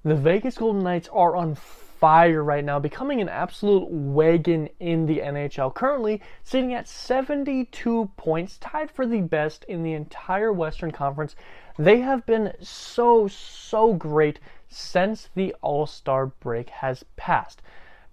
The Vegas Golden Knights are on fire right now, becoming an absolute wagon in the NHL. Currently sitting at 72 points, tied for the best in the entire Western Conference. They have been so great since the All-Star break has passed.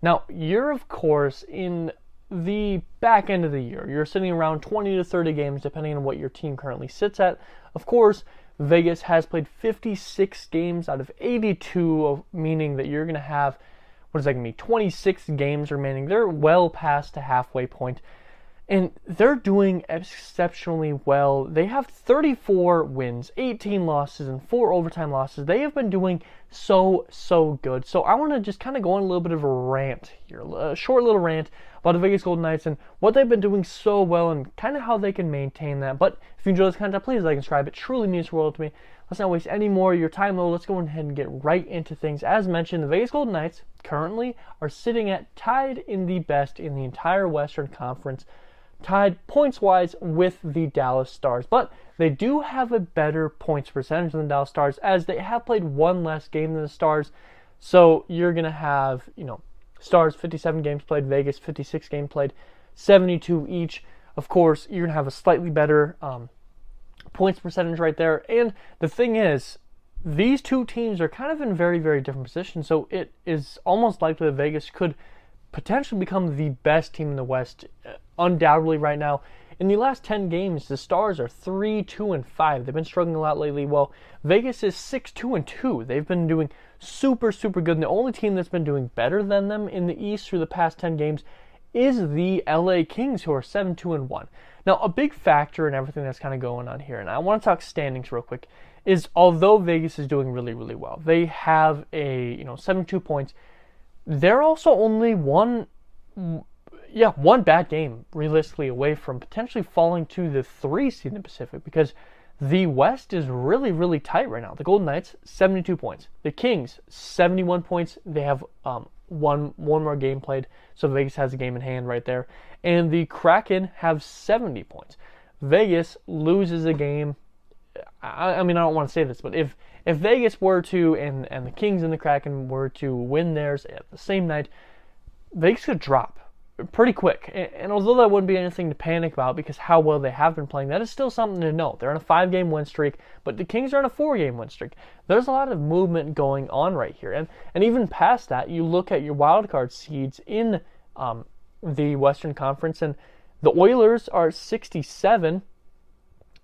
Now, you're of course in the back end of the year. You're sitting around 20 to 30 games, depending on what your team currently sits at. Of course, Vegas has played 56 games out of 82, meaning that you're going to have, what is that going to be, 26 games remaining. They're well past the halfway point, and they're doing exceptionally well. They have 34 wins, 18 losses, and 4 overtime losses. They have been doing so good. So I want to just kind of go on a little bit of a rant here, a short little rant about the Vegas Golden Knights and what they've been doing so well and kind of how they can maintain that. But if you enjoy this content, please like and subscribe. It truly means the world to me. Let's not waste any more of your time, though. Let's go ahead and get right into things. As mentioned, the Vegas Golden Knights currently are sitting at tied in the best in the entire Western Conference, tied points-wise with the Dallas Stars. But they do have a better points percentage than the Dallas Stars, as they have played one less game than the Stars. So you're going to have, Stars 57 games played, Vegas 56 games played, 72 each. Of course, you're going to have a slightly better points percentage right there. And the thing is, these two teams are kind of in very different positions. So it is almost likely that Vegas could potentially become the best team in the West, undoubtedly right now. In the last 10 games, the Stars are 3-2-5. They've been struggling a lot lately. Well, Vegas is 6-2-2. They've been doing super good. And the only team that's been doing better than them in the East through the past 10 games is the LA Kings, who are 7-2-1. Now, a big factor in everything that's kind of going on here, and I want to talk standings real quick, is although Vegas is doing really well, they have a 72 points. They're also only one bad game realistically away from potentially falling to the 3 seed in the Pacific, because the West is really tight right now. The Golden Knights, 72 points. The Kings, 71 points. They have one more game played, so Vegas has a game in hand right there. And the Kraken have 70 points. Vegas loses a game. I mean, I don't want to say this, but if Vegas were to, and the Kings and the Kraken were to win theirs at the same night, Vegas could drop pretty quick. And although that wouldn't be anything to panic about because how well they have been playing, that is still something to note. They're on a 5-game win streak, but the Kings are on a 4-game win streak. There's a lot of movement going on right here. And even past that, you look at your wildcard seeds in the Western Conference, and the Oilers are 67,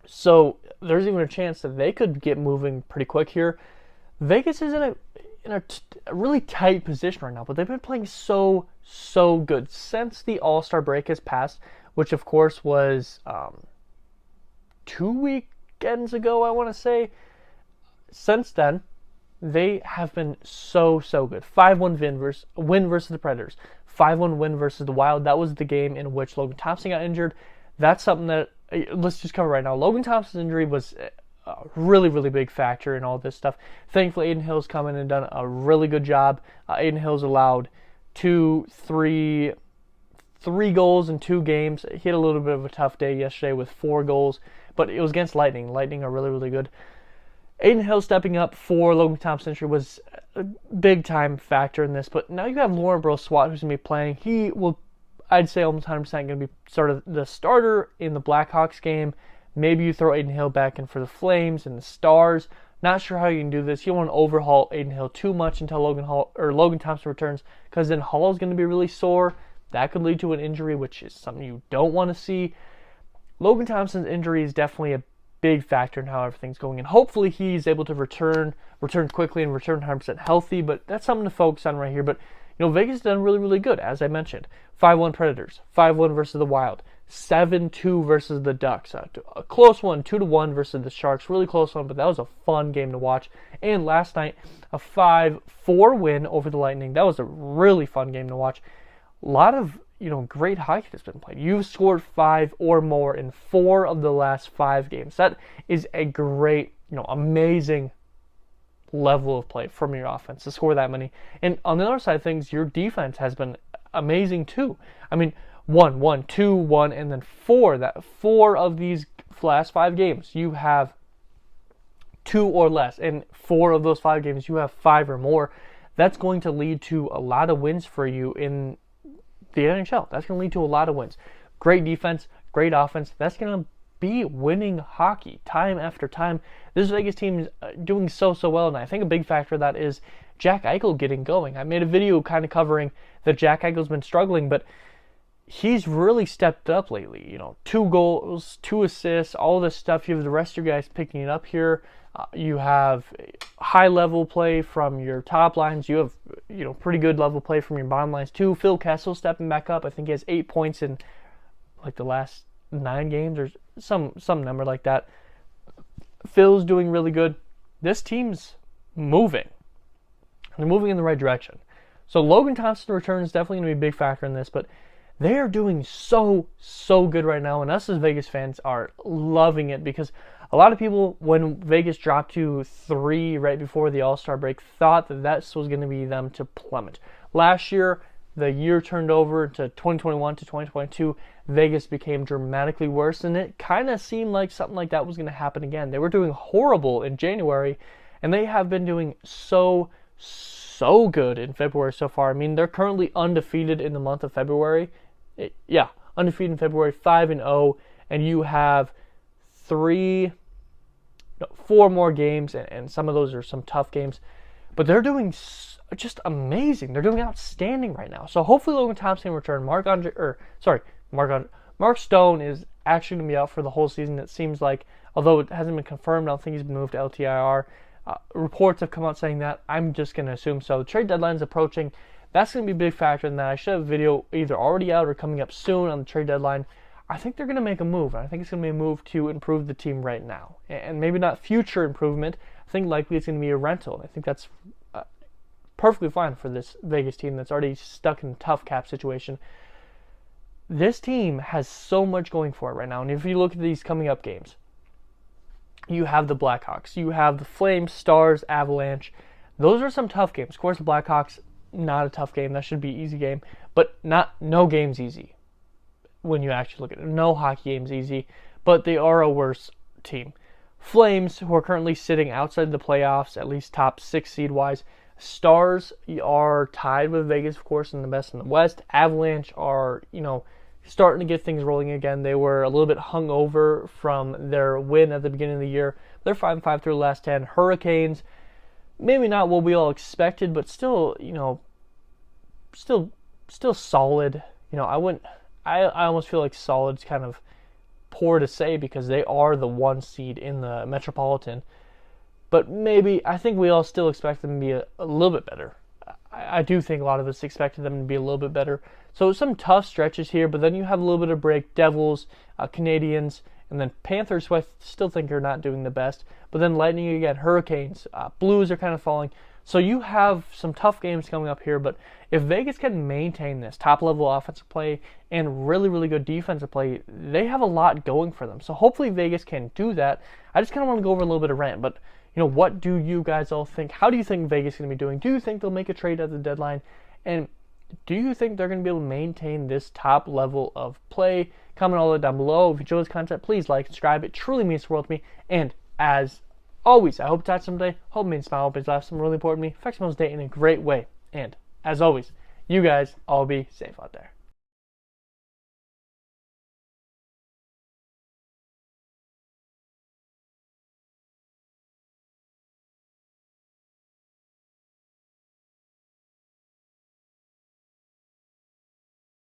so there's even a chance that they could get moving pretty quick here. Vegas is in a really tight position right now, but they've been playing so good since the All-Star break has passed, which of course was 2 weekends ago, I want to say. Since then, they have been so good. 5-1 win versus the Predators. 5-1 win versus the Wild. That was the game in which Logan Thompson got injured. That's something that, let's just cover right now. Logan Thompson's injury was a really big factor in all this stuff. Thankfully, Adin Hill's come in and done a really good job. Adin Hill's allowed three goals in 2 games. He had a little bit of a tough day yesterday with 4 goals, but it was against Lightning. Lightning are really good. Adin Hill stepping up for Logan Thompson's injury was a big-time factor in this, but now you have Laurent Brossoit, who's going to be playing. He will, I'd say, almost 100% going to be sort of the starter in the Blackhawks game. Maybe you throw Adin Hill back in for the Flames and the Stars. Not sure how you can do this. You don't want to overhaul Adin Hill too much until Logan Thompson returns, because then Hall is going to be really sore. That could lead to an injury, which is something you don't want to see. Logan Thompson's injury is definitely a big factor in how everything's going, and hopefully he's able to return quickly and return 100% healthy, but that's something to focus on right here. But Vegas has done really good, as I mentioned. 5-1 Predators, 5-1 versus the Wild, 7-2 versus the Ducks, a close one, 2-1 versus the Sharks, really close one, but that was a fun game to watch. And last night, a 5-4 win over the Lightning. That was a really fun game to watch. A lot of great hockey that's been played. You've scored 5 or more in 4 of the last 5 games. That is a great, amazing level of play from your offense to score that many. And on the other side of things, your defense has been amazing too. I mean, 1, 2, 1, and then 4. That 4 of these last 5 games, you have 2 or less, and 4 of those 5 games you have 5 or more, that's going to lead to a lot of wins for you in the NHL. That's going to lead to a lot of wins. Great defense, great offense. That's going to be winning hockey time after time. This Vegas team is doing so well, and I think a big factor of that is Jack Eichel getting going. I made a video kind of covering that Jack Eichel's been struggling, but he's really stepped up lately. 2 goals, 2 assists, all this stuff. You have the rest of your guys picking it up here. You have high level play from your top lines. You have pretty good level play from your bottom lines too. Phil Kessel stepping back up. I think he has 8 points in like the last 9 games or some number like that. Phil's doing really good. This team's moving. They're moving in the right direction. So Logan Thompson return is definitely going to be a big factor in this, but they are doing so good right now, and us as Vegas fans are loving it because a lot of people, when Vegas dropped to 3 right before the All-Star break, thought that was going to be them to plummet. Last year, the year turned over to 2021 to 2022, Vegas became dramatically worse, and it kind of seemed like something like that was going to happen again. They were doing horrible in January, and they have been doing so good in February so far. I mean, they're currently undefeated in the month of February. Undefeated in February, 5-0, and you have 4 more games, and some of those are some tough games, but they're doing just amazing. They're doing outstanding right now. So hopefully Logan Thompson will return. Mark Stone is actually going to be out for the whole season. It seems like, although it hasn't been confirmed, I don't think he's been moved to LTIR. Reports have come out saying that. I'm just going to assume so. The trade deadline is approaching. That's going to be a big factor in that. I should have a video either already out or coming up soon on the trade deadline. I think they're going to make a move. I think it's going to be a move to improve the team right now. And maybe not future improvement. I think likely it's going to be a rental. I think that's perfectly fine for this Vegas team that's already stuck in a tough cap situation. This team has so much going for it right now. And if you look at these coming up games, you have the Blackhawks, you have the Flames, Stars, Avalanche. Those are some tough games. Of course, the Blackhawks, not a tough game. That should be an easy game. But no game's easy when you actually look at it. No hockey game's easy, but they are a worse team. Flames, who are currently sitting outside the playoffs, at least top 6 seed-wise. Stars are tied with Vegas, of course, in the best in the West. Avalanche are, starting to get things rolling again. They were a little bit hungover from their win at the beginning of the year. They're 5-5 through the last 10. Hurricanes, maybe not what we all expected, but still, still solid. I almost feel like solid's kind of poor to say because they are the 1 seed in the Metropolitan. But I think we all still expect them to be a little bit better. I do think a lot of us expected them to be a little bit better. So some tough stretches here, but then you have a little bit of break. Devils, Canadians, and then Panthers, who I still think are not doing the best. But then Lightning again, Hurricanes, Blues are kind of falling. So you have some tough games coming up here, but if Vegas can maintain this top-level offensive play and really good defensive play, they have a lot going for them. So hopefully Vegas can do that. I just kind of want to go over a little bit of rant, but what do you guys all think? How do you think Vegas is going to be doing? Do you think they'll make a trade at the deadline? And do you think they're going to be able to maintain this top level of play? Comment all that down below. If you enjoy this content, please like, subscribe. It truly means the world to me. And as always, I hope to touch someday. Hope it means smile. Hope it's laugh. Something really important to me. Affects people's day in a great way. And as always, you guys all be safe out there.